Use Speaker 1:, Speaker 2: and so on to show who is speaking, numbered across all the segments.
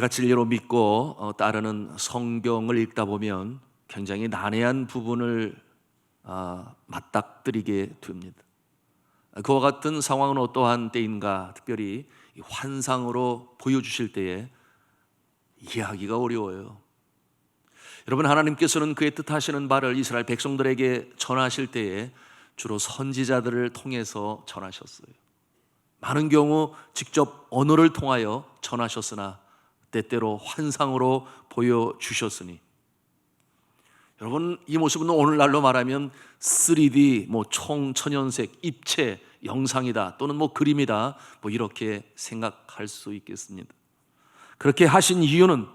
Speaker 1: 내가 진리로 믿고 따르는 성경을 읽다 보면 굉장히 난해한 부분을 맞닥뜨리게 됩니다. 그와 같은 상황은 어떠한 때인가, 특별히 환상으로 보여주실 때에 이해하기가 어려워요. 여러분, 하나님께서는 그의 뜻하시는 바를 이스라엘 백성들에게 전하실 때에 주로 선지자들을 통해서 전하셨어요. 많은 경우 직접 언어를 통하여 전하셨으나 때때로 환상으로 보여주셨으니, 여러분, 이 모습은 오늘날로 말하면 3D, 총천연색, 입체, 영상이다 또는 그림이다, 이렇게 생각할 수 있겠습니다. 그렇게 하신 이유는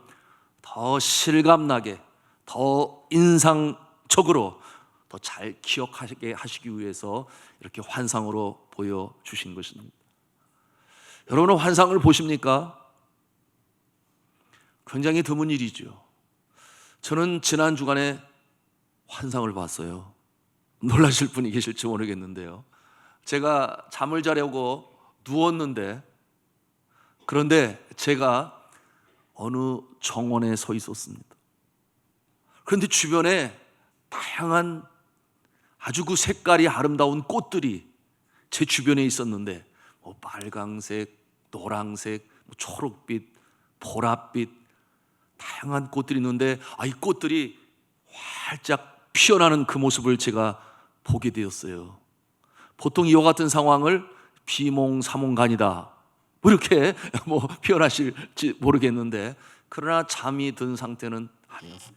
Speaker 1: 더 실감나게, 더 인상적으로, 더 잘 기억하게 하시기 위해서 이렇게 환상으로 보여주신 것입니다. 여러분은 환상을 보십니까? 굉장히 드문 일이죠. 저는 지난 주간에 환상을 봤어요. 놀라실 분이 계실지 모르겠는데요, 제가 잠을 자려고 누웠는데, 그런데 제가 어느 정원에 서 있었습니다. 그런데 주변에 다양한 아주 그 색깔이 아름다운 꽃들이 제 주변에 있었는데, 빨강색, 노랑색, 초록빛, 보랏빛, 다양한 꽃들이 있는데, 이 꽃들이 활짝 피어나는 그 모습을 제가 보게 되었어요. 보통 이와 같은 상황을 비몽사몽간이다 이렇게 표현하실지 모르겠는데, 그러나 잠이 든 상태는 아니었어요.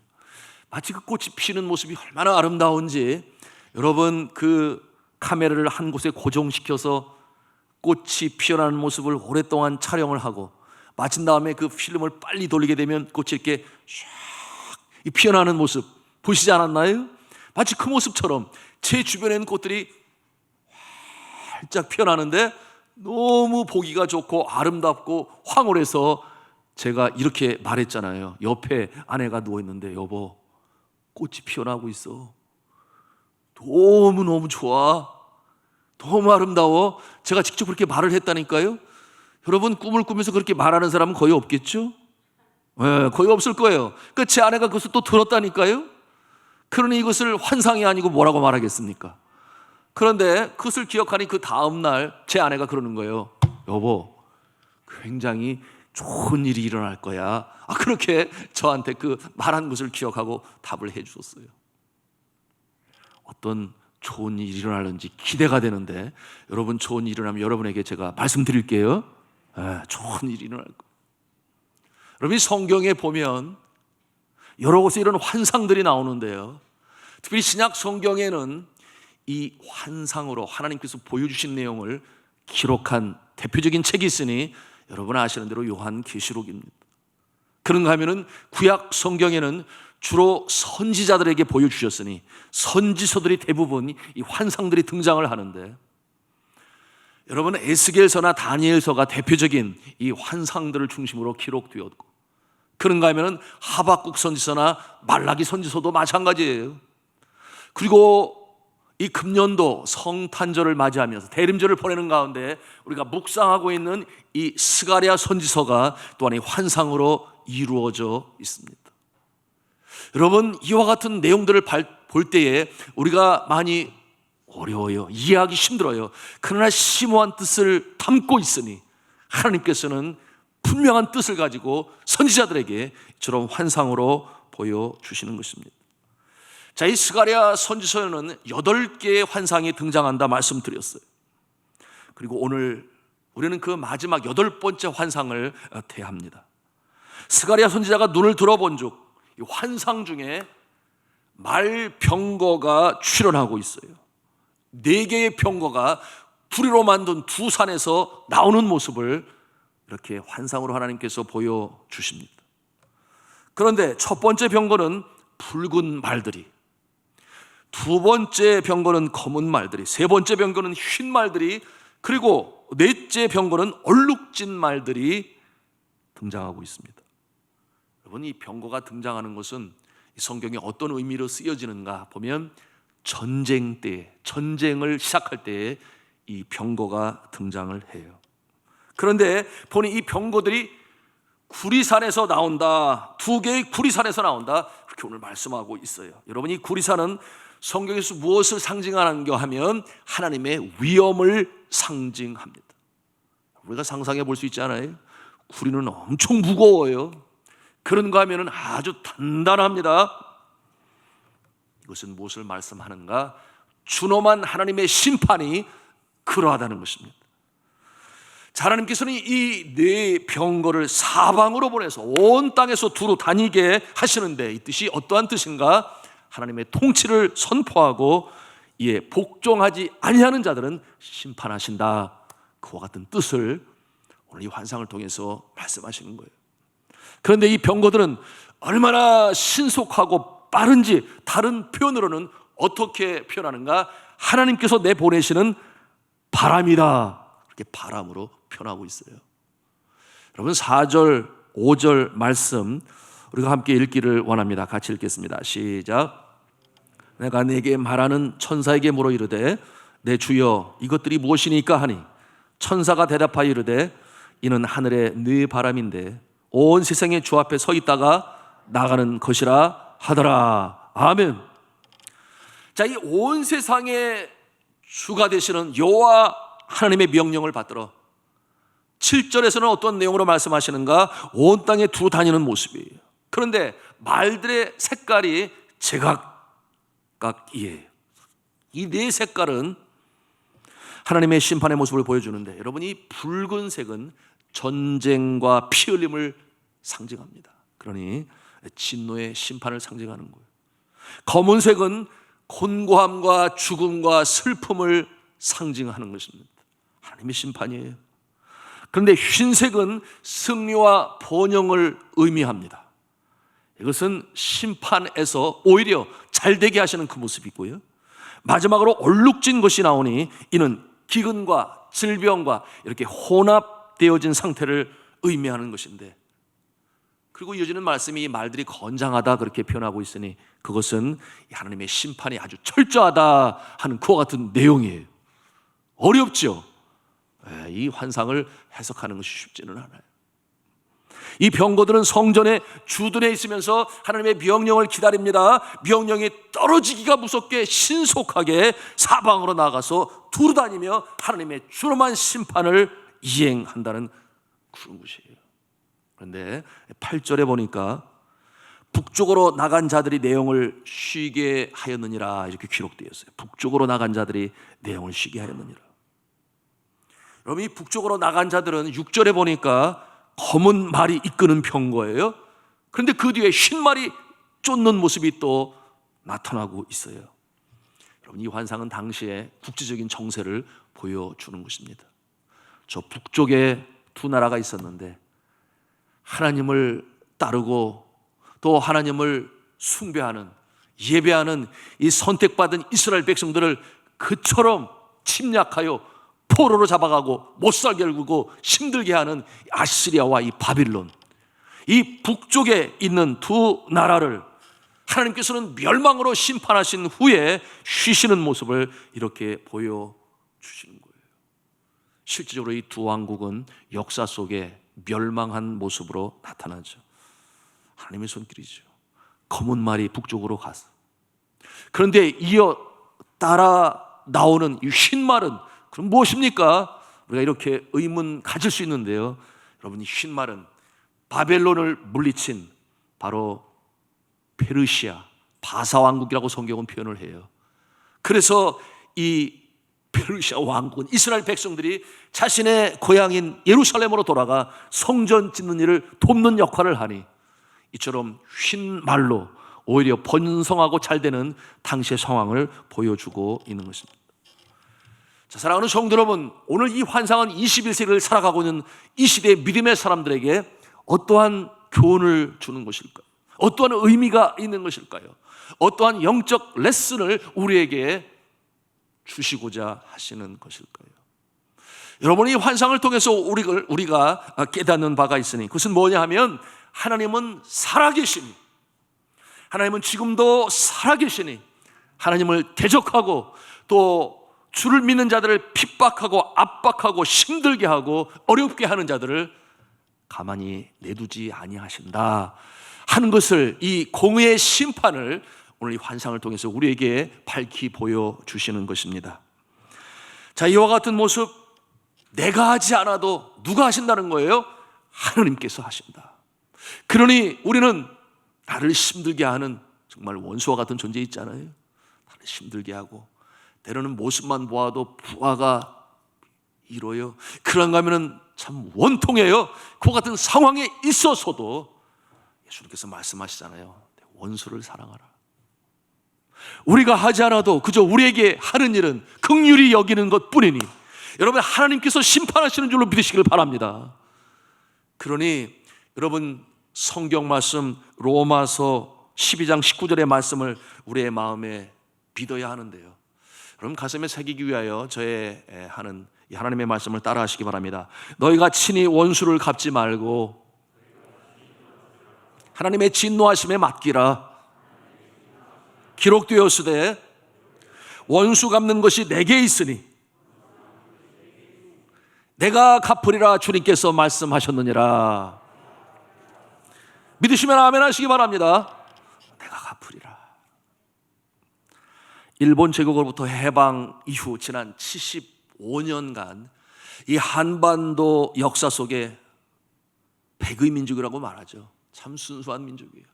Speaker 1: 마치 그 꽃이 피는 모습이 얼마나 아름다운지, 여러분, 그 카메라를 한 곳에 고정시켜서 꽃이 피어나는 모습을 오랫동안 촬영을 하고 마친 다음에 그 필름을 빨리 돌리게 되면 꽃이 이렇게 샥 피어나는 모습 보시지 않았나요? 마치 그 모습처럼 제 주변에 있는 꽃들이 활짝 피어나는데 너무 보기가 좋고 아름답고 황홀해서 제가 이렇게 말했잖아요. 옆에 아내가 누워있는데, 여보, 꽃이 피어나고 있어. 너무너무 좋아. 너무 아름다워. 제가 직접 그렇게 말을 했다니까요. 여러분, 꿈을 꾸면서 그렇게 말하는 사람은 거의 없겠죠? 네, 거의 없을 거예요. 그러니까 제 아내가 그것을 또 들었다니까요. 그러니 이것을 환상이 아니고 뭐라고 말하겠습니까? 그런데 그것을 기억하니 그 다음날 제 아내가 그러는 거예요. 여보, 굉장히 좋은 일이 일어날 거야. 그렇게 저한테 그 말한 것을 기억하고 답을 해 주셨어요. 어떤 좋은 일이 일어나는지 기대가 되는데, 여러분, 좋은 일이 일어나면 여러분에게 제가 말씀드릴게요. 좋은 일이 일어날 거예요. 여러분, 성경에 보면 여러 곳에 이런 환상들이 나오는데요, 특별히 신약 성경에는 이 환상으로 하나님께서 보여주신 내용을 기록한 대표적인 책이 있으니 여러분 아시는 대로 요한계시록입니다. 그런가 하면은 구약 성경에는 주로 선지자들에게 보여주셨으니 선지서들이 대부분 이 환상들이 등장을 하는데, 여러분, 에스겔서나 다니엘서가 대표적인 이 환상들을 중심으로 기록되었고, 그런가 하면은 하박국 선지서나 말라기 선지서도 마찬가지예요. 그리고 이 금년도 성탄절을 맞이하면서 대림절을 보내는 가운데 우리가 묵상하고 있는 이 스가랴 선지서가 또한 이 환상으로 이루어져 있습니다. 여러분, 이와 같은 내용들을 볼 때에 우리가 많이 어려워요. 이해하기 힘들어요. 그러나 심오한 뜻을 담고 있으니 하나님께서는 분명한 뜻을 가지고 선지자들에게 이처럼 환상으로 보여주시는 것입니다. 자, 이 스가랴 선지서에는 8개의 환상이 등장한다 말씀드렸어요. 그리고 오늘 우리는 그 마지막 8번째 환상을 대합니다. 스가랴 선지자가 눈을 들어본 즉 이 환상 중에 말병거가 출현하고 있어요. 4개의 병거가 불의로 만든 두 산에서 나오는 모습을 이렇게 환상으로 하나님께서 보여주십니다. 그런데 첫 번째 병거는 붉은 말들이, 두 번째 병거는 검은 말들이, 세 번째 병거는 흰 말들이, 그리고 넷째 병거는 얼룩진 말들이 등장하고 있습니다. 여러분, 이 병거가 등장하는 것은 성경에 어떤 의미로 쓰여지는가 보면 전쟁 때, 전쟁을 시작할 때에 이 병거가 등장을 해요. 그런데 보니 이 병거들이 구리산에서 나온다. 두 개의 구리산에서 나온다. 그렇게 오늘 말씀하고 있어요. 여러분, 이 구리산은 성경에서 무엇을 상징하는가 하면 하나님의 위엄을 상징합니다. 우리가 상상해 볼 수 있지 않아요? 구리는 엄청 무거워요. 그런가 하면 아주 단단합니다. 이것은 무엇을 말씀하는가? 준엄한 하나님의 심판이 그러하다는 것입니다. 하나님께서는 이 네 병거를 사방으로 보내서 온 땅에서 두루 다니게 하시는데, 이 뜻이 어떠한 뜻인가? 하나님의 통치를 선포하고 이에 복종하지 아니하는 자들은 심판하신다. 그와 같은 뜻을 오늘 이 환상을 통해서 말씀하시는 거예요. 그런데 이 병거들은 얼마나 신속하고 빠른지 다른 표현으로는 어떻게 표현하는가? 하나님께서 내보내시는 바람이다. 그렇게 바람으로 표현하고 있어요. 여러분, 4절, 5절 말씀 우리가 함께 읽기를 원합니다. 같이 읽겠습니다. 시작. 내가 네게 말하는 천사에게 물어 이르되 내 주여 이것들이 무엇이니까 하니, 천사가 대답하여 이르되 이는 하늘의 네 바람인데 온 세상의 주 앞에 서 있다가 나가는 것이라 하더라. 아멘. 자, 이 온 세상의 주가 되시는 여호와 하나님의 명령을 받들어 7절에서는 어떤 내용으로 말씀하시는가? 온 땅에 두루 다니는 모습이에요. 그런데 말들의 색깔이 제각각이에요. 이 네 색깔은 하나님의 심판의 모습을 보여주는데, 여러분, 이 붉은색은 전쟁과 피 흘림을 상징합니다. 그러니 진노의 심판을 상징하는 거예요. 검은색은 곤고함과 죽음과 슬픔을 상징하는 것입니다. 하나님의 심판이에요. 그런데 흰색은 승리와 번영을 의미합니다. 이것은 심판에서 오히려 잘되게 하시는 그 모습이고요. 마지막으로 얼룩진 것이 나오니 이는 기근과 질병과 이렇게 혼합되어진 상태를 의미하는 것인데, 그리고 이어지는 말씀이 이 말들이 건장하다 그렇게 표현하고 있으니 그것은 하나님의 심판이 아주 철저하다 하는 그와 같은 내용이에요. 어렵죠? 이 환상을 해석하는 것이 쉽지는 않아요. 이 병거들은 성전에 주둔해 있으면서 하나님의 명령을 기다립니다. 명령이 떨어지기가 무섭게 신속하게 사방으로 나가서 두루다니며 하나님의 준엄한 심판을 이행한다는 그런 것이에요. 그런데 8절에 보니까 북쪽으로 나간 자들이 내용을 쉬게 하였느니라 이렇게 기록되어 있어요. 북쪽으로 나간 자들이 내용을 쉬게 하였느니라. 여러분, 이 북쪽으로 나간 자들은 6절에 보니까 검은 말이 이끄는 병거예요. 그런데 그 뒤에 흰 말이 쫓는 모습이 또 나타나고 있어요. 여러분, 이 환상은 당시의 국제적인 정세를 보여주는 것입니다. 저 북쪽에 두 나라가 있었는데 하나님을 따르고 또 하나님을 숭배하는, 예배하는 이 선택받은 이스라엘 백성들을 그처럼 침략하여 포로로 잡아가고 못살게 굴고 힘들게 하는 아시리아와 이 바빌론, 이 북쪽에 있는 두 나라를 하나님께서는 멸망으로 심판하신 후에 쉬시는 모습을 이렇게 보여주시는 거예요. 실질적으로 이 두 왕국은 역사 속에 멸망한 모습으로 나타나죠. 하나님의 손길이죠. 검은 말이 북쪽으로 가서, 그런데 이어 따라 나오는 이 흰 말은 그럼 무엇입니까? 우리가 이렇게 의문 가질 수 있는데요. 여러분, 이 흰 말은 바벨론을 물리친 바로 페르시아, 바사 왕국이라고 성경은 표현을 해요. 그래서 이 페르시아 왕국은 이스라엘 백성들이 자신의 고향인 예루살렘으로 돌아가 성전 짓는 일을 돕는 역할을 하니, 이처럼 흰 말로 오히려 번성하고 잘 되는 당시의 상황을 보여주고 있는 것입니다. 자, 사랑하는 성도 여러분, 오늘 이 환상은 21세기를 살아가고 있는 이 시대의 믿음의 사람들에게 어떠한 교훈을 주는 것일까요? 어떠한 의미가 있는 것일까요? 어떠한 영적 레슨을 우리에게 주시고자 하시는 것일까요? 여러분, 이 환상을 통해서 우리가 깨닫는 바가 있으니 그것은 뭐냐 하면, 하나님은 살아계시니, 하나님은 지금도 살아계시니, 하나님을 대적하고 또 주를 믿는 자들을 핍박하고 압박하고 힘들게 하고 어렵게 하는 자들을 가만히 내두지 아니하신다 하는 것을, 이 공의의 심판을 오늘 이 환상을 통해서 우리에게 밝히 보여주시는 것입니다. 자, 이와 같은 모습, 내가 하지 않아도 누가 하신다는 거예요? 하나님께서 하신다. 그러니 우리는 나를 힘들게 하는 정말 원수와 같은 존재 있잖아요. 나를 힘들게 하고 때로는 모습만 보아도 부하가 이뤄요. 그런가 하면은 참 원통해요. 그 같은 상황에 있어서도 예수님께서 말씀하시잖아요. 원수를 사랑하라. 우리가 하지 않아도 그저 우리에게 하는 일은 긍휼히 여기는 것뿐이니 여러분, 하나님께서 심판하시는 줄로 믿으시길 바랍니다. 그러니 여러분, 성경 말씀 로마서 12장 19절의 말씀을 우리의 마음에 믿어야 하는데요, 여러분 가슴에 새기기 위하여 저의 하는 이 하나님의 말씀을 따라 하시기 바랍니다. 너희가 친히 원수를 갚지 말고 하나님의 진노하심에 맡기라. 기록되었으되 원수 갚는 것이 내게 있으니 내가 갚으리라 주님께서 말씀하셨느니라. 믿으시면 아멘 하시기 바랍니다. 내가 갚으리라. 일본 제국으로부터 해방 이후 지난 75년간 이 한반도 역사 속에 백의 민족이라고 말하죠. 참 순수한 민족이에요.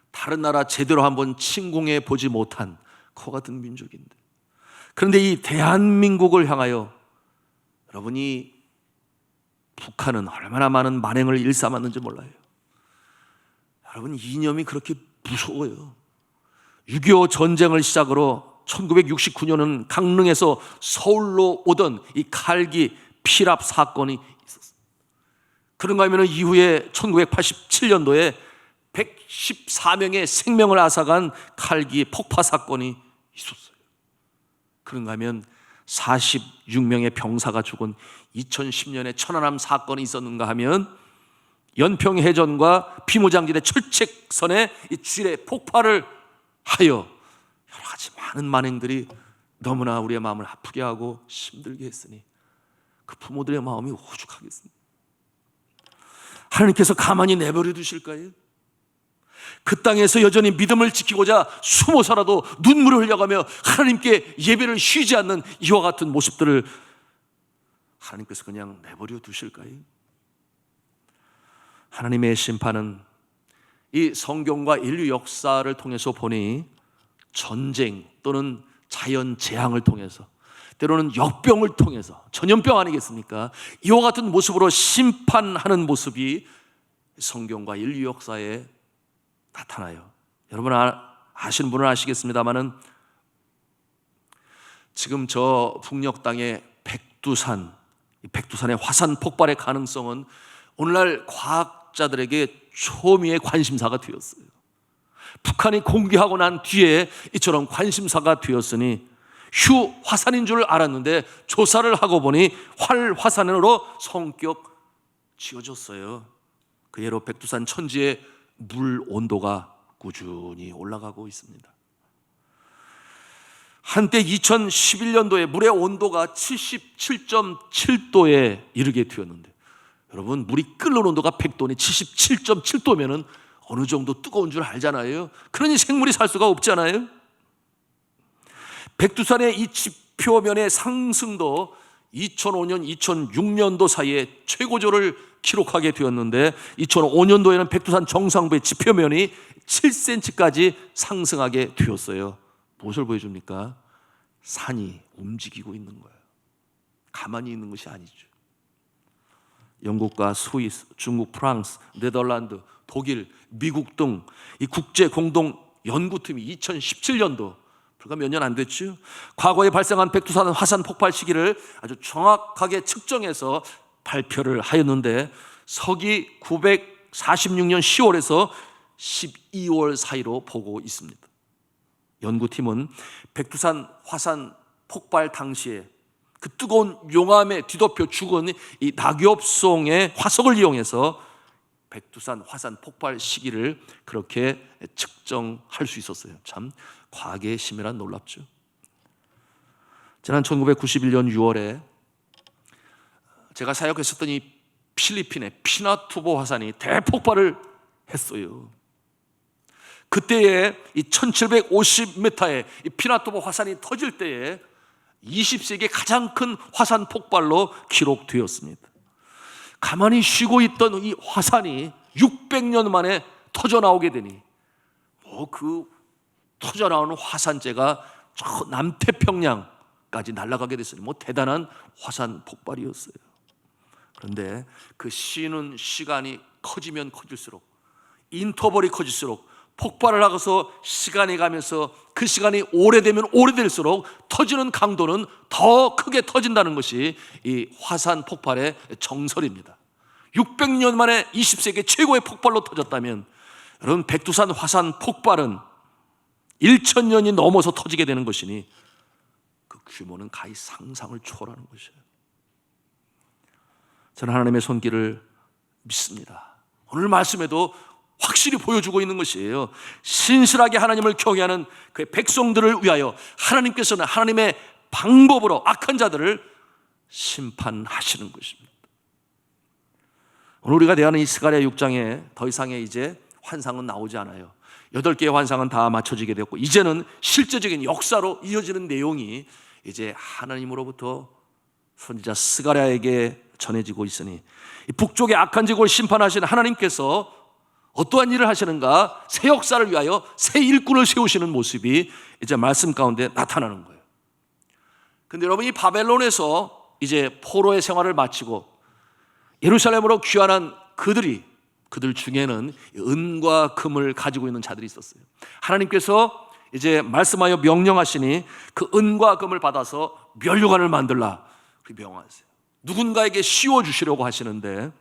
Speaker 1: 다른 나라 제대로 한번 침공해 보지 못한 그 같은 민족인데, 그런데 이 대한민국을 향하여 여러분이 북한은 얼마나 많은 만행을 일삼았는지 몰라요. 여러분, 이념이 그렇게 무서워요. 6.25 전쟁을 시작으로 1969년은 강릉에서 서울로 오던 이 칼기 피랍 사건이 있었어요. 그런가 하면 이후에 1987년도에 114명의 생명을 앗아간 칼기 폭파 사건이 있었어요. 그런가 하면 46명의 병사가 죽은 2010년에 천안함 사건이 있었는가 하면 연평해전과 비무장지대 철책선의 이 지뢰 폭발을 하여 여러 가지 많은 만행들이 너무나 우리의 마음을 아프게 하고 힘들게 했으니 그 부모들의 마음이 오죽하겠습니까? 하나님께서 가만히 내버려 두실까요? 그 땅에서 여전히 믿음을 지키고자 숨어서라도 눈물을 흘려가며 하나님께 예배를 쉬지 않는 이와 같은 모습들을 하나님께서 그냥 내버려 두실까요? 하나님의 심판은 이 성경과 인류 역사를 통해서 보니 전쟁 또는 자연 재앙을 통해서, 때로는 역병을 통해서, 전염병 아니겠습니까? 이와 같은 모습으로 심판하는 모습이 성경과 인류 역사에 나타나요. 여러분 아시는 분은 아시겠습니다만은 지금 저 북녘 땅의 백두산의 화산 폭발의 가능성은 오늘날 과학자들에게 초미의 관심사가 되었어요. 북한이 공개하고 난 뒤에 이처럼 관심사가 되었으니 휴 화산인 줄 알았는데 조사를 하고 보니 활화산으로 성격 지어졌어요. 그 예로 백두산 천지의 물 온도가 꾸준히 올라가고 있습니다. 한때 2011년도에 물의 온도가 77.7도에 이르게 되었는데, 여러분 물이 끓는 온도가 100도니 77.7도면은 어느 정도 뜨거운 줄 알잖아요. 그러니 생물이 살 수가 없잖아요. 백두산의 이 지표면의 상승도 2005년, 2006년도 사이에 최고조를 기록하게 되었는데 2005년도에는 백두산 정상부의 지표면이 7cm까지 상승하게 되었어요. 무엇을 보여줍니까? 산이 움직이고 있는 거예요. 가만히 있는 것이 아니죠. 영국과 스위스, 중국, 프랑스, 네덜란드, 독일, 미국 등 이 국제 공동 연구팀이 2017년도 불과 몇 년 안 됐죠. 과거에 발생한 백두산 화산 폭발 시기를 아주 정확하게 측정해서 발표를 하였는데 서기 946년 10월에서 12월 사이로 보고 있습니다. 연구팀은 백두산 화산 폭발 당시에 그 뜨거운 용암에 뒤덮여 죽은 이 낙엽송의 화석을 이용해서 백두산 화산 폭발 시기를 그렇게 측정할 수 있었어요. 참 과학의 심이란 놀랍죠. 지난 1991년 6월에 제가 사역했었던 이 필리핀의 피나투보 화산이 대폭발을 했어요. 그때에 이 1750m의 이 피나투보 화산이 터질 때에 20세기 가장 큰 화산 폭발로 기록되었습니다. 가만히 쉬고 있던 이 화산이 600년 만에 터져 나오게 되니 그 터져 나오는 화산재가 저 남태평양까지 날아가게 됐으니 대단한 화산 폭발이었어요. 그런데 그 쉬는 시간이 커지면 커질수록, 인터벌이 커질수록, 폭발을 하고서 시간이 가면서 그 시간이 오래되면 오래될수록 터지는 강도는 더 크게 터진다는 것이 이 화산 폭발의 정설입니다. 600년 만에 20세기 최고의 폭발로 터졌다면, 여러분, 백두산 화산 폭발은 1000년이 넘어서 터지게 되는 것이니 그 규모는 가히 상상을 초월하는 것이에요. 저는 하나님의 손길을 믿습니다. 오늘 말씀에도 확실히 보여주고 있는 것이에요. 신실하게 하나님을 경외하는 그의 백성들을 위하여 하나님께서는 하나님의 방법으로 악한 자들을 심판하시는 것입니다. 오늘 우리가 대하는 이 스가랴 6장에 더 이상의 이제 환상은 나오지 않아요. 8개의 환상은 다 맞춰지게 되었고, 이제는 실제적인 역사로 이어지는 내용이 이제 하나님으로부터 선지자 스가랴에게 전해지고 있으니, 이 북쪽의 악한 제국을 심판하시는 하나님께서 어떠한 일을 하시는가, 새 역사를 위하여 새 일꾼을 세우시는 모습이 이제 말씀 가운데 나타나는 거예요. 근데 여러분, 이 바벨론에서 이제 포로의 생활을 마치고 예루살렘으로 귀환한 그들 중에는 은과 금을 가지고 있는 자들이 있었어요. 하나님께서 이제 말씀하여 명령하시니 그 은과 금을 받아서 면류관을 만들라 명하세요. 누군가에게 씌워주시려고 하시는데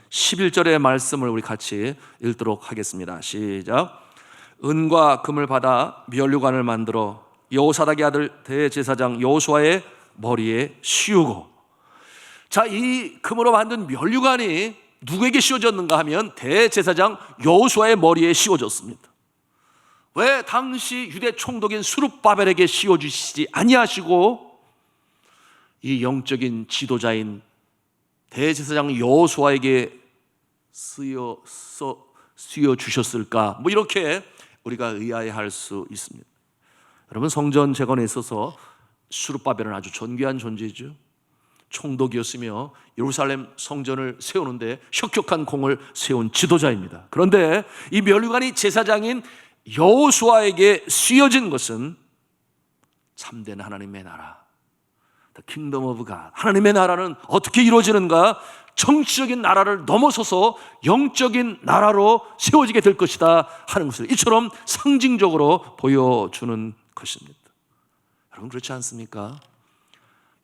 Speaker 1: 11절의 말씀을 우리 같이 읽도록 하겠습니다. 시작. 은과 금을 받아 면류관을 만들어 여호사닥의 아들 대제사장 여호수아의 머리에 씌우고, 자, 이 금으로 만든 면류관이 누구에게 씌워졌는가 하면 대제사장 여호수아의 머리에 씌워졌습니다. 왜 당시 유대 총독인 스룹바벨에게 씌워주시지 아니하시고 이 영적인 지도자인 대제사장 여호수아에게 씌워주셨을까? 이렇게 우리가 의아해할 수 있습니다. 여러분, 성전 재건에 있어서 스룹바벨은 아주 존귀한 존재죠. 총독이었으며 예루살렘 성전을 세우는데 혁혁한 공을 세운 지도자입니다. 그런데 이 면류관이 제사장인 여호수아에게 씌워진 것은 참된 하나님의 나라, The Kingdom of God. 하나님의 나라는 어떻게 이루어지는가? 정치적인 나라를 넘어서서 영적인 나라로 세워지게 될 것이다 하는 것을 이처럼 상징적으로 보여주는 것입니다. 여러분, 그렇지 않습니까?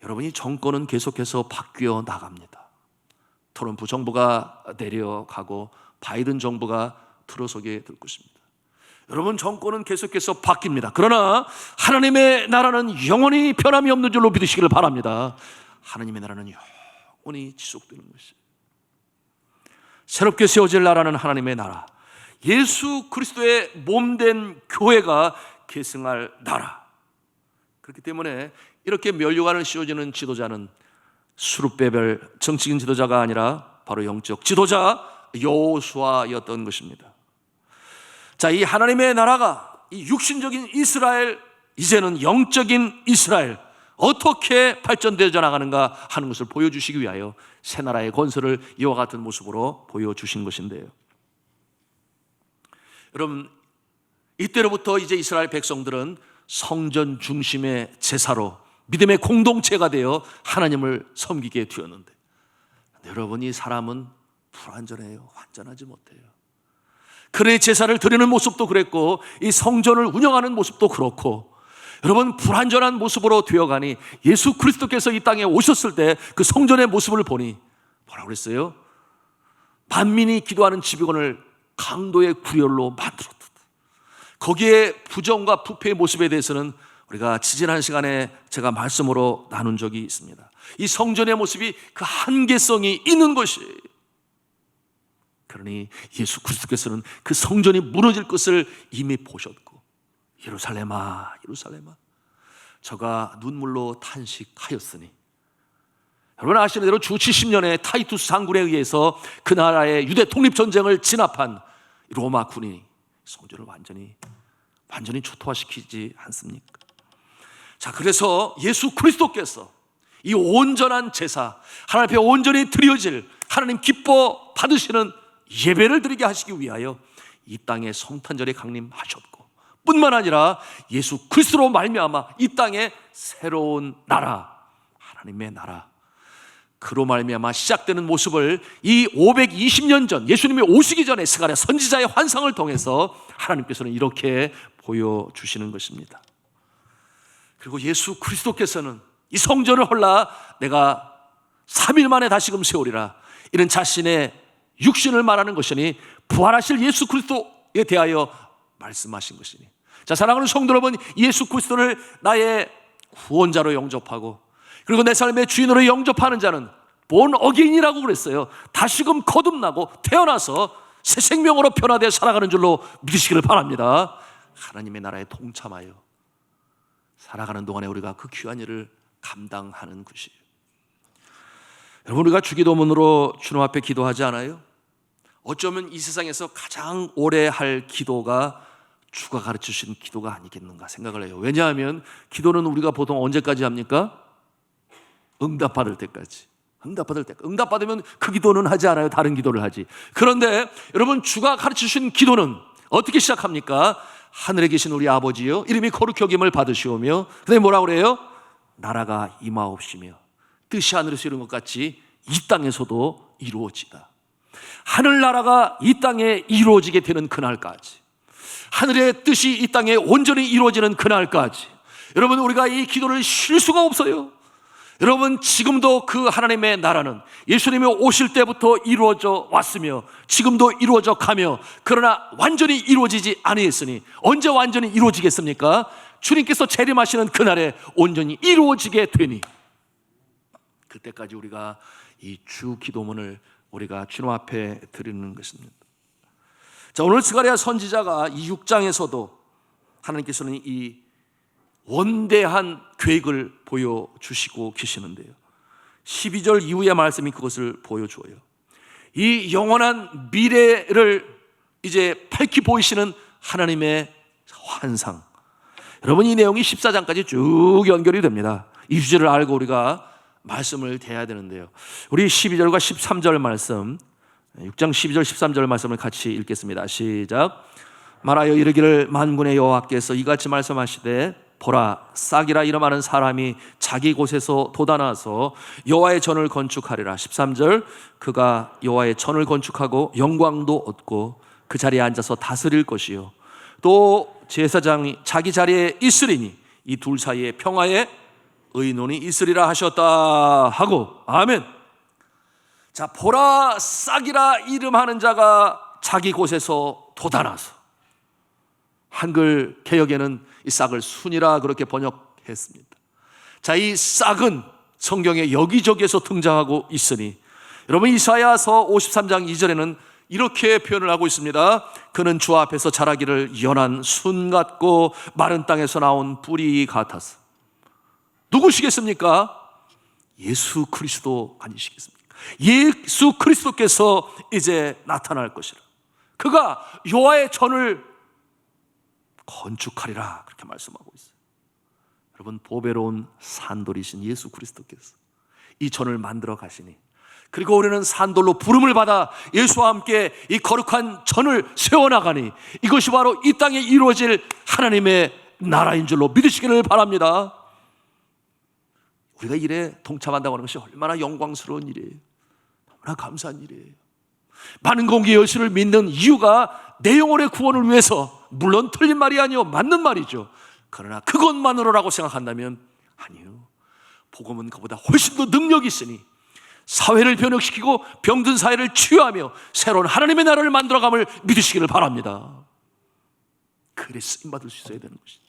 Speaker 1: 여러분이 정권은 계속해서 바뀌어 나갑니다. 트럼프 정부가 내려가고 바이든 정부가 들어서게 될 것입니다. 여러분, 정권은 계속해서 바뀝니다. 그러나 하나님의 나라는 영원히 변함이 없는 줄로 믿으시기를 바랍니다. 하나님의 나라는 영원히 지속되는 것이에요. 새롭게 세워질 나라는 하나님의 나라, 예수 그리스도의 몸된 교회가 계승할 나라. 그렇기 때문에 이렇게 면류관을 씌워주는 지도자는 스룹바벨 정치인 지도자가 아니라 바로 영적 지도자 여호수아였던 것입니다. 자, 이 하나님의 나라가 이 육신적인 이스라엘, 이제는 영적인 이스라엘 어떻게 발전되어 나가는가 하는 것을 보여주시기 위하여 새 나라의 건설을 이와 같은 모습으로 보여주신 것인데요. 여러분, 이때로부터 이제 이스라엘 백성들은 성전 중심의 제사로 믿음의 공동체가 되어 하나님을 섬기게 되었는데, 여러분, 이 사람은 불완전해요. 완전하지 못해요. 그의 제사를 드리는 모습도 그랬고 이 성전을 운영하는 모습도 그렇고, 여러분, 불완전한 모습으로 되어가니 예수 그리스도께서 이 땅에 오셨을 때 그 성전의 모습을 보니 뭐라고 그랬어요? 만민이 기도하는 지비곤을 강도의 구렬로 만들었다. 거기에 부정과 부패의 모습에 대해서는 우리가 지지난 시간에 제가 말씀으로 나눈 적이 있습니다. 이 성전의 모습이 그 한계성이 있는 것이에요. 그러니 예수 그리스도께서는 그 성전이 무너질 것을 이미 보셨고, 예루살렘아 예루살렘아 저가 눈물로 탄식하였으니, 여러분 아시는 대로 주 70년에 타이투스 장군에 의해서 그 나라의 유대 독립전쟁을 진압한 로마 군이 성전을 완전히 초토화시키지 않습니까? 자, 그래서 예수 그리스도께서 이 온전한 제사, 하나님 앞에 온전히 드려질, 하나님 기뻐 받으시는 예배를 드리게 하시기 위하여 이 땅에 성탄절에 강림하셨고, 뿐만 아니라 예수 그리스도로 말미암아 이 땅에 새로운 나라, 하나님의 나라, 그로 말미암아 시작되는 모습을 이 520년 전 예수님이 오시기 전에 스가랴 선지자의 환상을 통해서 하나님께서는 이렇게 보여주시는 것입니다. 그리고 예수 그리스도께서는 이 성전을 헐라 내가 3일 만에 다시금 세우리라, 이는 자신의 육신을 말하는 것이니 부활하실 예수 그리스도에 대하여 말씀하신 것이니. 자, 사랑하는 성도 여러분, 예수 그리스도를 나의 구원자로 영접하고 그리고 내 삶의 주인으로 영접하는 자는 본 어게인이라고 그랬어요. 다시금 거듭나고 태어나서 새 생명으로 변화되어 살아가는 줄로 믿으시기를 바랍니다. 하나님의 나라에 동참하여 살아가는 동안에 우리가 그 귀한 일을 감당하는 것이에요. 여러분, 우리가 주기도문으로 주님 앞에 기도하지 않아요? 어쩌면 이 세상에서 가장 오래 할 기도가 주가 가르쳐주신 기도가 아니겠는가 생각을 해요. 왜냐하면 기도는 우리가 보통 언제까지 합니까? 응답받을 때까지. 응답받으면 그 기도는 하지 않아요. 다른 기도를 하지. 그런데 여러분, 주가 가르쳐주신 기도는 어떻게 시작합니까? 하늘에 계신 우리 아버지여, 이름이 거룩히 여김을 받으시오며, 그 다음에 뭐라고 그래요? 나라가 임하옵시며 뜻이 하늘에서 이룬 것 같이 이 땅에서도 이루어지다. 하늘나라가 이 땅에 이루어지게 되는 그날까지, 하늘의 뜻이 이 땅에 온전히 이루어지는 그날까지, 여러분, 우리가 이 기도를 쉴 수가 없어요. 여러분, 지금도 그 하나님의 나라는 예수님이 오실 때부터 이루어져 왔으며 지금도 이루어져 가며, 그러나 완전히 이루어지지 아니했으니 언제 완전히 이루어지겠습니까? 주님께서 재림하시는 그날에 온전히 이루어지게 되니, 그때까지 우리가 이 주 기도문을 우리가 주님 앞에 드리는 것입니다. 자, 오늘 스가랴 선지자가 이 6장에서도 하나님께서는 이 원대한 계획을 보여주시고 계시는데요, 12절 이후의 말씀이 그것을 보여줘요. 이 영원한 미래를 이제 밝히 보이시는 하나님의 환상, 여러분, 이 내용이 14장까지 쭉 연결이 됩니다. 이 주제를 알고 우리가 말씀을 대해야 되는데요, 우리 12절과 13절 말씀, 6장 12절 13절 말씀을 같이 읽겠습니다. 시작. 말하여 이르기를 만군의 여호와께서 이같이 말씀하시되, 보라, 싹이라 이름하는 사람이 자기 곳에서 돋아나서 여호와의 전을 건축하리라. 13절. 그가 여호와의 전을 건축하고 영광도 얻고 그 자리에 앉아서 다스릴 것이요, 또 제사장이 자기 자리에 있으리니 이 둘 사이에 평화의 의논이 있으리라 하셨다 하고, 아멘. 자, 보라, 싹이라 이름하는 자가 자기 곳에서 돋아나서, 한글 개역에는 이 싹을 순이라 그렇게 번역했습니다. 자, 이 싹은 성경에 여기저기에서 등장하고 있으니, 여러분, 이사야서 53장 2절에는 이렇게 표현을 하고 있습니다. 그는 주 앞에서 자라기를 연한 순 같고 마른 땅에서 나온 뿌리 같아서. 누구시겠습니까? 예수 그리스도 아니시겠습니까? 예수 그리스도께서 이제 나타날 것이라. 그가 여호와의 전을 건축하리라 그렇게 말씀하고 있어요. 여러분, 보배로운 산돌이신 예수 그리스도께서 이 전을 만들어 가시니, 그리고 우리는 산돌로 부름을 받아 예수와 함께 이 거룩한 전을 세워나가니, 이것이 바로 이 땅에 이루어질 하나님의 나라인 줄로 믿으시기를 바랍니다. 우리가 일에 동참한다고 하는 것이 얼마나 영광스러운 일이에요. 너무나 감사한 일이에요. 많은 공기 예수를 믿는 이유가 내 영혼의 구원을 위해서, 물론 틀린 말이 아니요, 맞는 말이죠. 그러나 그것만으로라고 생각한다면 아니요, 복음은 그보다 훨씬 더 능력이 있으니 사회를 변혁시키고 병든 사회를 치유하며 새로운 하나님의 나라를 만들어감을 믿으시기를 바랍니다. 그래 쓰임받을 수 있어야 되는 것이죠.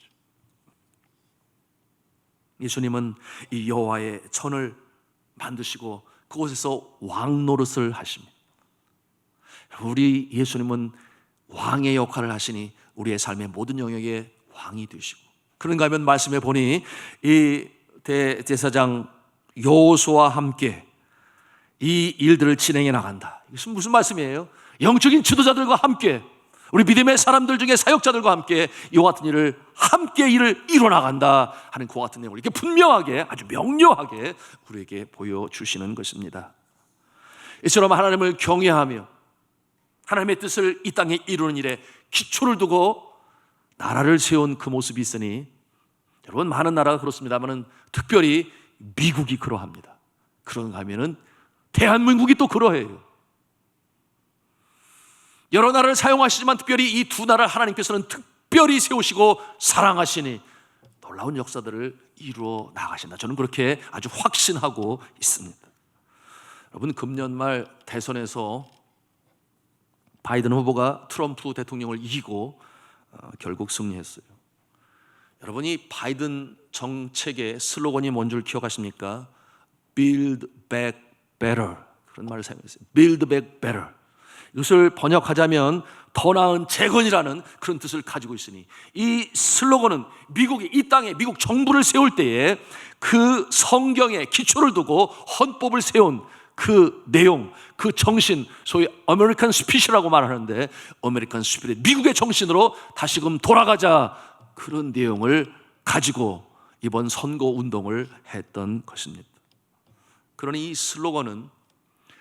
Speaker 1: 예수님은 이 여호와의 전을 만드시고 그곳에서 왕 노릇을 하십니다. 우리 예수님은 왕의 역할을 하시니 우리의 삶의 모든 영역의 왕이 되시고, 그런가 하면 말씀해 보니 이 대제사장 여호수아와 함께 이 일들을 진행해 나간다. 이것은 무슨 말씀이에요? 영적인 지도자들과 함께, 우리 믿음의 사람들 중에 사역자들과 함께 이와 같은 일을 함께 일을 이뤄나간다 하는 그와 같은 내용을 이렇게 분명하게, 아주 명료하게 우리에게 보여주시는 것입니다. 이처럼 하나님을 경외하며 하나님의 뜻을 이 땅에 이루는 일에 기초를 두고 나라를 세운 그 모습이 있으니, 여러분, 많은 나라가 그렇습니다만 특별히 미국이 그러합니다. 그런가 하면은 대한민국이 또 그러해요. 여러 나라를 사용하시지만 특별히 이 두 나라를 하나님께서는 특별히 세우시고 사랑하시니 놀라운 역사들을 이루어 나가신다. 저는 그렇게 아주 확신하고 있습니다. 여러분, 금년 말 대선에서 바이든 후보가 트럼프 대통령을 이기고 결국 승리했어요. 여러분이 바이든 정책의 슬로건이 뭔 줄 기억하십니까? Build back better. 그런 말을 사용했어요. Build back better. 이것을 번역하자면 더 나은 재건이라는 그런 뜻을 가지고 있으니, 이 슬로건은 미국이 이 땅에 미국 정부를 세울 때에 그 성경에 기초를 두고 헌법을 세운 그 내용, 그 정신, 소위 아메리칸 스피릿이라고 말하는데, 아메리칸 스피릿, 미국의 정신으로 다시금 돌아가자, 그런 내용을 가지고 이번 선거 운동을 했던 것입니다. 그러니 이 슬로건은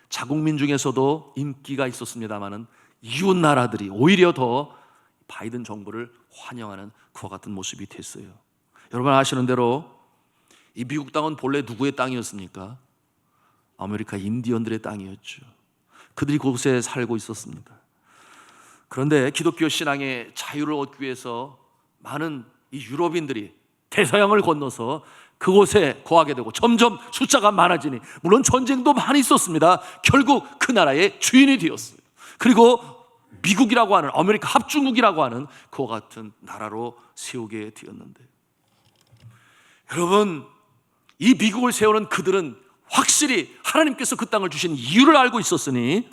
Speaker 1: 자국민 중에서도 인기가 있었습니다마는 이웃 나라들이 오히려 더 바이든 정부를 환영하는 그와 같은 모습이 됐어요. 여러분 아시는 대로 이 미국 땅은 본래 누구의 땅이었습니까? 아메리카 인디언들의 땅이었죠. 그들이 그곳에 살고 있었습니다. 그런데 기독교 신앙의 자유를 얻기 위해서 많은 이 유럽인들이 대서양을 건너서 그곳에 거하게 되고 점점 숫자가 많아지니, 물론 전쟁도 많이 있었습니다. 결국 그 나라의 주인이 되었어요. 그리고 미국이라고 하는, 아메리카 합중국이라고 하는 그와 같은 나라로 세우게 되었는데, 여러분, 이 미국을 세우는 그들은 확실히 하나님께서 그 땅을 주신 이유를 알고 있었으니,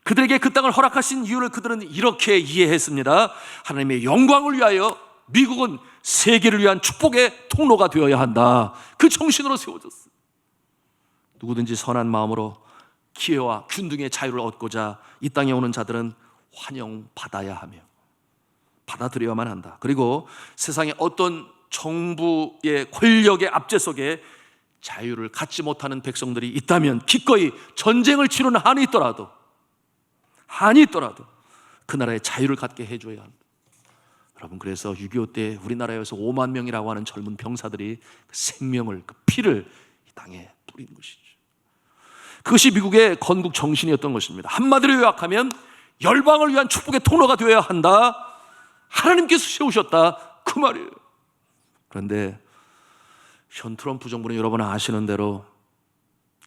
Speaker 1: 그들에게 그 땅을 허락하신 이유를 그들은 이렇게 이해했습니다. 하나님의 영광을 위하여 미국은 세계를 위한 축복의 통로가 되어야 한다. 그 정신으로 세워졌어요. 누구든지 선한 마음으로 기회와 균등의 자유를 얻고자 이 땅에 오는 자들은 환영받아야 하며 받아들여야만 한다. 그리고 세상에 어떤 정부의 권력의 압제 속에 자유를 갖지 못하는 백성들이 있다면, 기꺼이 전쟁을 치르는 한이 있더라도 그 나라의 자유를 갖게 해줘야 합니다. 여러분, 그래서 6.25 때 우리나라에서 5만 명이라고 하는 젊은 병사들이 그 생명을, 그 피를 이 땅에 뿌린 것이죠. 그것이 미국의 건국 정신이었던 것입니다. 한마디로 요약하면 열방을 위한 축복의 통로가 되어야 한다. 하나님께서 세우셨다, 그 말이에요. 그런데 현 트럼프 정부는 여러분 아시는 대로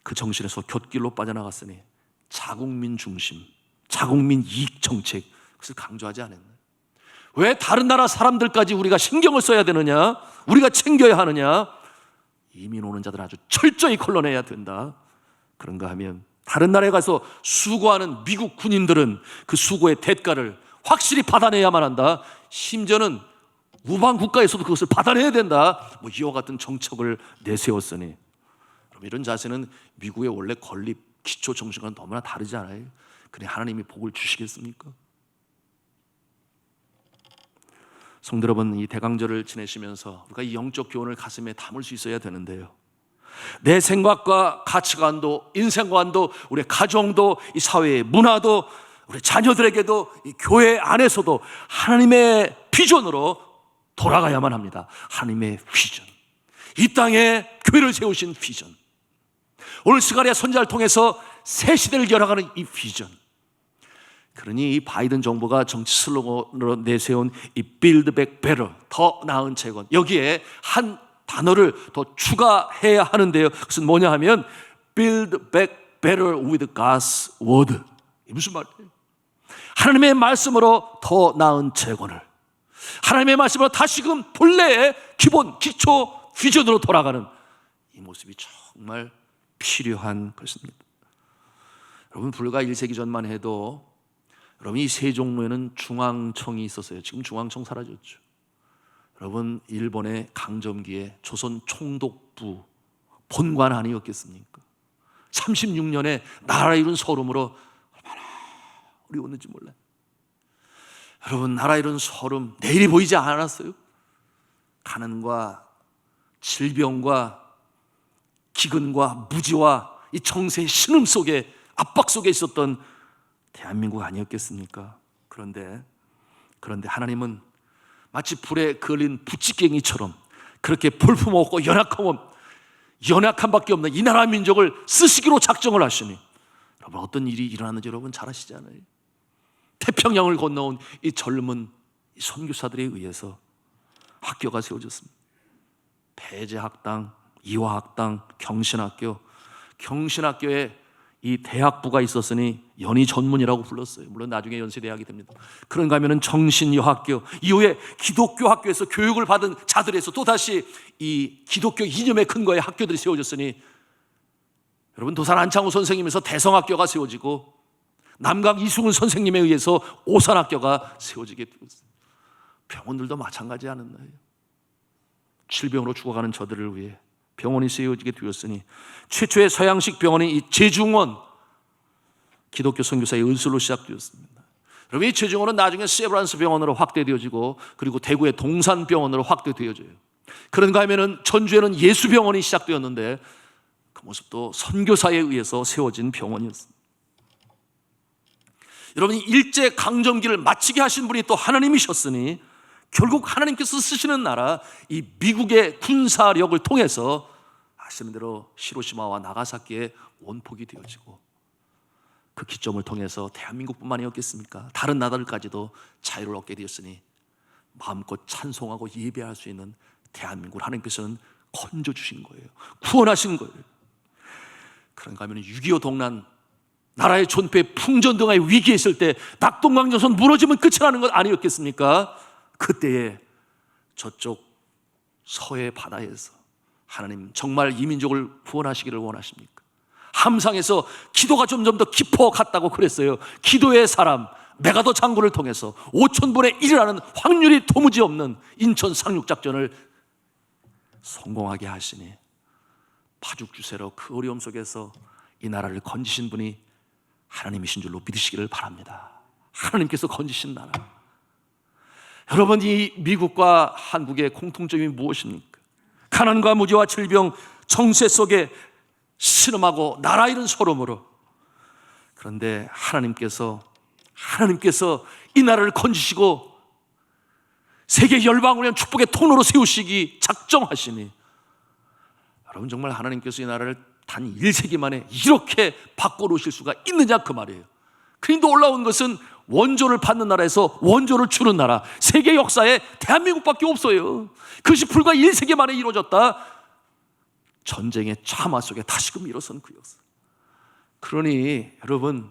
Speaker 1: 그 정신에서 곁길로 빠져나갔으니 자국민 중심, 자국민 이익 정책, 그것을 강조하지 않았나요? 왜 다른 나라 사람들까지 우리가 신경을 써야 되느냐? 우리가 챙겨야 하느냐? 이민 오는 자들 아주 철저히 걸러내야 된다. 그런가 하면 다른 나라에 가서 수고하는 미국 군인들은 그 수고의 대가를 확실히 받아내야만 한다. 심지어는 우방 국가에서도 그것을 받아내야 된다. 이와 같은 정책을 내세웠으니, 그럼 이런 자세는 미국의 원래 건립 기초 정신과는 너무나 다르지 않아요? 그래 하나님이 복을 주시겠습니까? 성도 여러분, 이 대강절을 지내시면서 우리가 이 영적 교훈을 가슴에 담을 수 있어야 되는데요, 내 생각과 가치관도, 인생관도, 우리 가정도, 이 사회의 문화도, 우리 자녀들에게도 이 교회 안에서도 하나님의 비전으로 돌아가야만 합니다. 하나님의 비전, 이 땅에 교회를 세우신 비전, 오늘 스가랴 선지자를 통해서 새 시대를 열어가는 이 비전. 그러니 이 바이든 정부가 정치 슬로건으로 내세운 이 Build Back Better, 더 나은 재건, 여기에 한 단어를 더 추가해야 하는데요, 그것은 뭐냐 하면 Build Back Better with God's Word. 이 무슨 말이에요? 하나님의 말씀으로 더 나은 재건을, 하나님의 말씀으로 다시금 본래의 기본 기초 비전으로 돌아가는 이 모습이 정말 필요한 것입니다. 여러분, 불과 1세기 전만 해도 여러분, 이 세종로에는 중앙청이 있었어요. 지금 중앙청 사라졌죠. 여러분, 일본의 강점기에 조선 총독부 본관 아니었겠습니까? 36년의 나라 이룬 서름으로 얼마나 어려웠는지 몰라요. 여러분, 나라 이룬 서름 내일이 보이지 않았어요? 가난과 질병과 기근과 무지와 이 정세의 신음 속에, 압박 속에 있었던 대한민국 아니었겠습니까? 그런데 하나님은 마치 불에 그을린 부찌개기처럼 그렇게 볼품없고 연약함밖에 없는 이 나라 민족을 쓰시기로 작정을 하시니, 여러분, 어떤 일이 일어났는지 여러분 잘 아시잖아요. 태평양을 건너온 이 젊은 이 선교사들에 의해서 학교가 세워졌습니다. 배제학당, 이화학당, 경신학교에 이 대학부가 있었으니 연희전문이라고 불렀어요. 물론 나중에 연세대학이 됩니다. 그런가 하면은 정신여학교, 이후에 기독교 학교에서 교육을 받은 자들에서 또다시 이 기독교 이념에 근거의 학교들이 세워졌으니, 여러분, 도산 안창호 선생님에서 대성학교가 세워지고 남강 이승훈 선생님에 의해서 오산학교가 세워지게 되었어요. 병원들도 마찬가지 않았나요? 질병으로 죽어가는 저들을 위해 병원이 세워지게 되었으니, 최초의 서양식 병원이 이 제중원 기독교 선교사의 은술로 시작되었습니다. 여러분, 이 제중원은 나중에 세브란스 병원으로 확대되어지고, 그리고 대구의 동산병원으로 확대되어져요. 그런가 하면은 전주에는 예수병원이 시작되었는데, 그 모습도 선교사에 의해서 세워진 병원이었습니다. 여러분, 일제 강점기를 마치게 하신 분이 또 하나님이셨으니, 결국 하나님께서 쓰시는 나라, 이 미국의 군사력을 통해서 아시는 대로 히로시마와 나가사키에 원폭이 되어지고, 그 기점을 통해서 대한민국뿐만이었겠습니까? 다른 나라들까지도 자유를 얻게 되었으니 마음껏 찬송하고 예배할 수 있는 대한민국을 하나님께서는 건져주신 거예요. 구원하신 거예요. 그런가 하면 6.25 동란, 나라의 존폐, 풍전등화의 위기에 있을 때 낙동강정선 무너지면 끝이 나는 것 아니었겠습니까? 그때에 저쪽 서해 바다에서 하나님 정말 이 민족을 구원하시기를 원하십니까? 함상에서 기도가 점점 더 깊어갔다고 그랬어요. 기도의 사람 메가더 장군을 통해서 5,000분의 1이라는 확률이 도무지 없는 인천 상륙작전을 성공하게 하시니, 파죽주세로 그 어려움 속에서 이 나라를 건지신 분이 하나님이신 줄로 믿으시기를 바랍니다. 하나님께서 건지신 나라. 여러분, 이 미국과 한국의 공통점이 무엇입니까? 가난과 무지와 질병, 정세 속에 신음하고 나라 잃은 서름으로. 그런데 하나님께서 이 나라를 건지시고 세계 열방을 위한 축복의 통로로 세우시기 작정하시니, 여러분, 정말 하나님께서 이 나라를 단 1세기 만에 이렇게 바꿔놓으실 수가 있느냐 그 말이에요. 그런데 놀라운 것은 원조를 받는 나라에서 원조를 주는 나라, 세계 역사에 대한민국밖에 없어요. 그것이 불과 1세기 만에 이루어졌다. 전쟁의 참화 속에 다시금 일어선 그 역사. 그러니 여러분,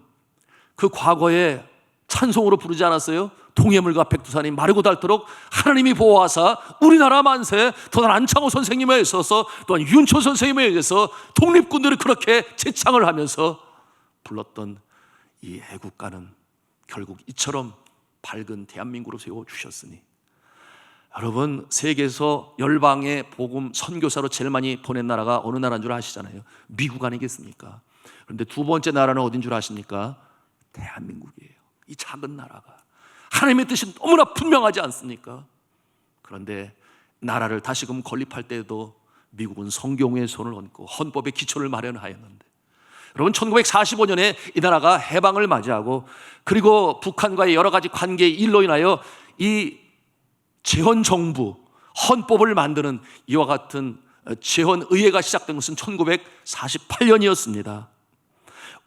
Speaker 1: 그 과거에 찬송으로 부르지 않았어요? 동해물과 백두산이 마르고 닳도록 하나님이 보호하사 우리나라 만세. 또한 안창호 선생님에 있어서, 또한 윤초 선생님에 의해서 독립군들이 그렇게 제창을 하면서 불렀던 이 애국가는 결국 이처럼 밝은 대한민국으로 세워주셨으니, 여러분, 세계에서 열방의 복음 선교사로 제일 많이 보낸 나라가 어느 나라인 줄 아시잖아요? 미국 아니겠습니까? 그런데 두 번째 나라는 어딘 줄 아십니까? 대한민국이에요. 이 작은 나라가 하나님의 뜻이 너무나 분명하지 않습니까? 그런데 나라를 다시금 건립할 때에도 미국은 성경의 손을 얹고 헌법의 기초를 마련하였는데, 여러분, 1945년에 이 나라가 해방을 맞이하고, 그리고 북한과의 여러 가지 관계의 일로 인하여 이 재헌정부, 헌법을 만드는 이와 같은 재헌의회가 시작된 것은 1948년이었습니다.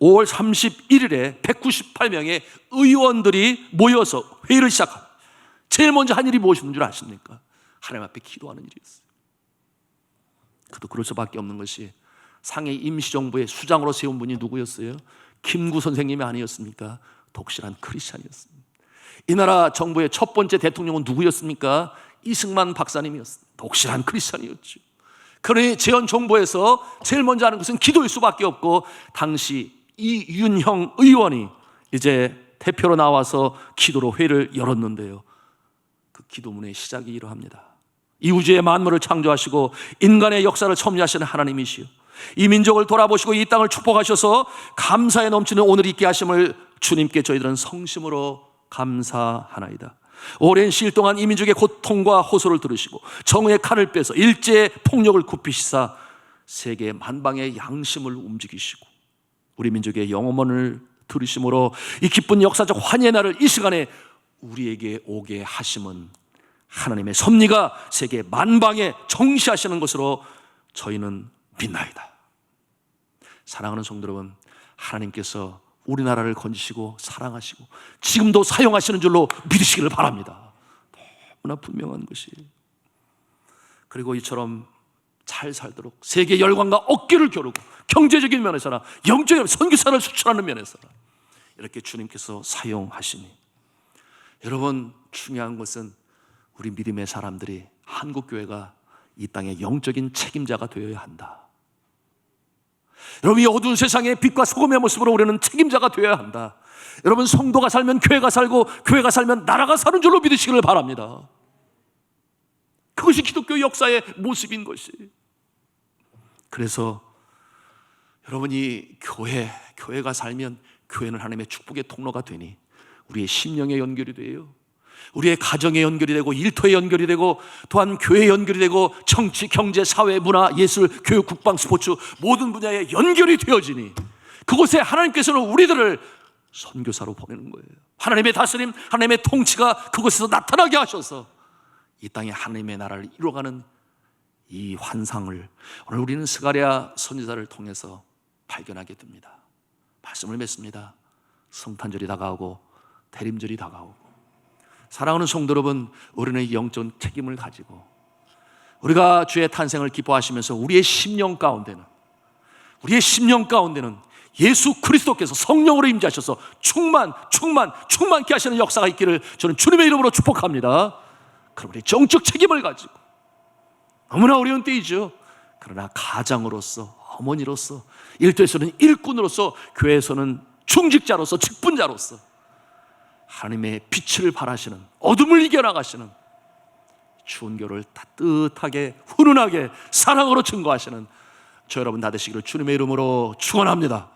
Speaker 1: 5월 31일에 198명의 의원들이 모여서 회의를 시작합니다. 제일 먼저 한 일이 무엇인 줄 아십니까? 하나님 앞에 기도하는 일이었어요. 그도 그럴 수밖에 없는 것이, 상해 임시정부의 수장으로 세운 분이 누구였어요? 김구 선생님이 아니었습니까? 독실한 크리스찬이었습니다. 이 나라 정부의 첫 번째 대통령은 누구였습니까? 이승만 박사님이었습니다. 독실한 크리스찬이었죠. 그러니 재헌정부에서 제일 먼저 하는 것은 기도일 수밖에 없고, 당시 이윤형 의원이 이제 대표로 나와서 기도로 회의를 열었는데요, 그 기도문의 시작이 이러합니다. 이 우주의 만물을 창조하시고 인간의 역사를 섭리하시는 하나님이시여, 이 민족을 돌아보시고 이 땅을 축복하셔서 감사에 넘치는 오늘 있게 하심을 주님께 저희들은 성심으로 감사하나이다. 오랜 시일 동안 이 민족의 고통과 호소를 들으시고 정의의 칼을 빼서 일제의 폭력을 굽히시사 세계 만방의 양심을 움직이시고 우리 민족의 영혼을 들으심으로 이 기쁜 역사적 환희의 날을 이 시간에 우리에게 오게 하심은 하나님의 섭리가 세계 만방에 정시하시는 것으로 저희는 믿나이다. 사랑하는 성도 여러분, 하나님께서 우리나라를 건지시고 사랑하시고 지금도 사용하시는 줄로 믿으시기를 바랍니다. 너무나 분명한 것이. 그리고 이처럼 잘 살도록 세계 열강과 어깨를 겨루고 경제적인 면에서나 영적인 선교사를 수출하는 면에서나 이렇게 주님께서 사용하시니, 여러분 중요한 것은 우리 믿음의 사람들이 한국교회가 이 땅의 영적인 책임자가 되어야 한다. 여러분, 이 어두운 세상의 빛과 소금의 모습으로 우리는 책임자가 되어야 한다. 여러분, 성도가 살면 교회가 살고 교회가 살면 나라가 사는 줄로 믿으시기를 바랍니다. 그것이 기독교 역사의 모습인 것이. 그래서 여러분이 교회가 살면 교회는 하나님의 축복의 통로가 되니 우리의 심령에 연결이 돼요. 우리의 가정에 연결이 되고 일터에 연결이 되고 또한 교회에 연결이 되고 정치, 경제, 사회, 문화, 예술, 교육, 국방, 스포츠 모든 분야에 연결이 되어지니 그곳에 하나님께서는 우리들을 선교사로 보내는 거예요. 하나님의 다스림, 하나님의 통치가 그곳에서 나타나게 하셔서 이 땅에 하나님의 나라를 이루어가는 이 환상을 오늘 우리는 스가랴 선지자를 통해서 발견하게 됩니다. 말씀을 맺습니다. 성탄절이 다가오고 대림절이 다가오고, 사랑하는 성도 여러분, 우리는 영적 책임을 가지고 우리가 주의 탄생을 기뻐하시면서 우리의 심령 가운데는 예수 그리스도께서 성령으로 임재하셔서 충만케 하시는 역사가 있기를 저는 주님의 이름으로 축복합니다. 그럼 우리 정적 책임을 가지고, 너무나 어려운 때이죠. 그러나 가장으로서, 어머니로서, 일터에서는 일꾼으로서, 교회에서는 중직자로서, 직분자로서 하나님의 빛을 발하시는, 어둠을 이겨나가시는, 주은교를 따뜻하게 훈훈하게 사랑으로 증거하시는 저 여러분 다 되시기를 주님의 이름으로 축원합니다.